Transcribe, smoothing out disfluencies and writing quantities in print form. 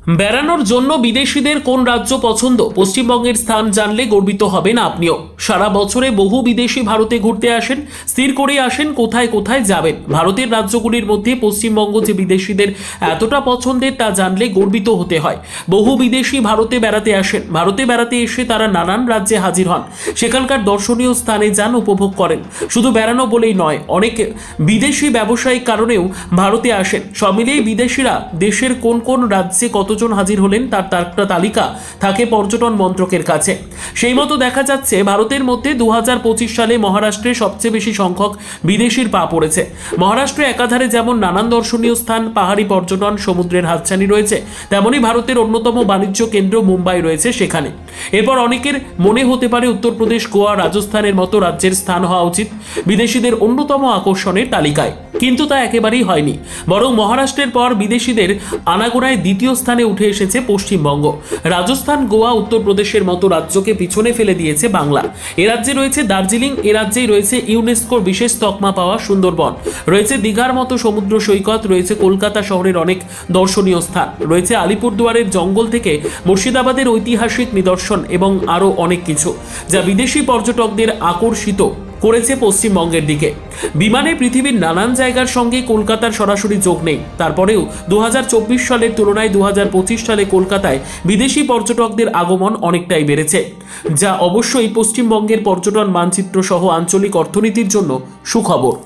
বেড়ানোর জন্য বিদেশিদের কোন রাজ্য পছন্দ? পশ্চিমবঙ্গের স্থান জানলে গর্বিত হবেন আপনিও। সারা বছরে বহু বিদেশি ভারতে ঘুরতে আসেন, স্থির করে আসেন কোথায় কোথায় যাবেন। ভারতের রাজ্যগুলির মধ্যে পশ্চিমবঙ্গ যে বিদেশিদের এতটা পছন্দের তা জানলে গর্বিত হতে হয়। বহু বিদেশি ভারতে বেড়াতে আসেন, ভারতে বেড়াতে এসে তারা নানান রাজ্যে হাজির হন, সেখানকার দর্শনীয় স্থানে যান, উপভোগ করেন। শুধু বেড়ানো বলেই নয়, অনেক বিদেশি ব্যবসায়িক কারণেও ভারতে আসেন। সব মিলিয়ে বিদেশিরা দেশের কোন কোন রাজ্যে কতজন হাজির হলেন তার একটা তালিকা থাকে পর্যটন মন্ত্রকের কাছে। সেই মতো দেখা যাচ্ছে ভারতের মধ্যে 2025 সালে মহারাষ্ট্রে সবচেয়ে বেশি সংখ্যক বিদেশির পা পড়েছে। মহারাষ্ট্রে একাধারে যেমন নানান দর্শনীয় স্থান, পাহাড়ি পর্যটন, সমুদ্রের হাতছানি রয়েছে, তেমনি ভারতের অন্যতম বাণিজ্য কেন্দ্র মুম্বাই রয়েছে সেখানে। এরপর অনেকের মনে হতে পারে উত্তরপ্রদেশ, গোয়া, রাজস্থানের মতো রাজ্যের স্থান হওয়া উচিত বিদেশিদের অন্যতম আকর্ষণের তালিকায়, কিন্তু তা একেবারেই হয়নি। বরং মহারাষ্ট্রের পর বিদেশিদের আনাগোনায় দ্বিতীয় স্থানে উঠে এসেছে পশ্চিমবঙ্গ। রাজস্থান, গোয়া, উত্তরপ্রদেশের মতো রাজ্যকে পিছনে ফেলে দিয়েছে বাংলা। এ রাজ্যে রয়েছে দার্জিলিং, এ রাজ্যেই রয়েছে ইউনেস্কোর বিশেষ তকমা পাওয়া সুন্দরবন, রয়েছে দীঘার মতো সমুদ্র সৈকত, রয়েছে কলকাতা শহরের অনেক দর্শনীয় স্থান, রয়েছে আলিপুরদুয়ারের জঙ্গল থেকে মুর্শিদাবাদের ঐতিহাসিক নিদর্শন এবং আরও অনেক কিছু, যা বিদেশি পর্যটকদের আকর্ষিত করেছে পশ্চিমবঙ্গের দিকে। বিমানে পৃথিবীর নানান জায়গার সঙ্গে কলকাতার সরাসরি যোগ নেই, তারপরেও 2024 সালের তুলনায় 2025 সালে কলকাতায় বিদেশি পর্যটকদের আগমন অনেকটাই বেড়েছে, যা অবশ্যই পশ্চিমবঙ্গের পর্যটন মানচিত্র সহ আঞ্চলিক অর্থনীতির জন্য সুখবর।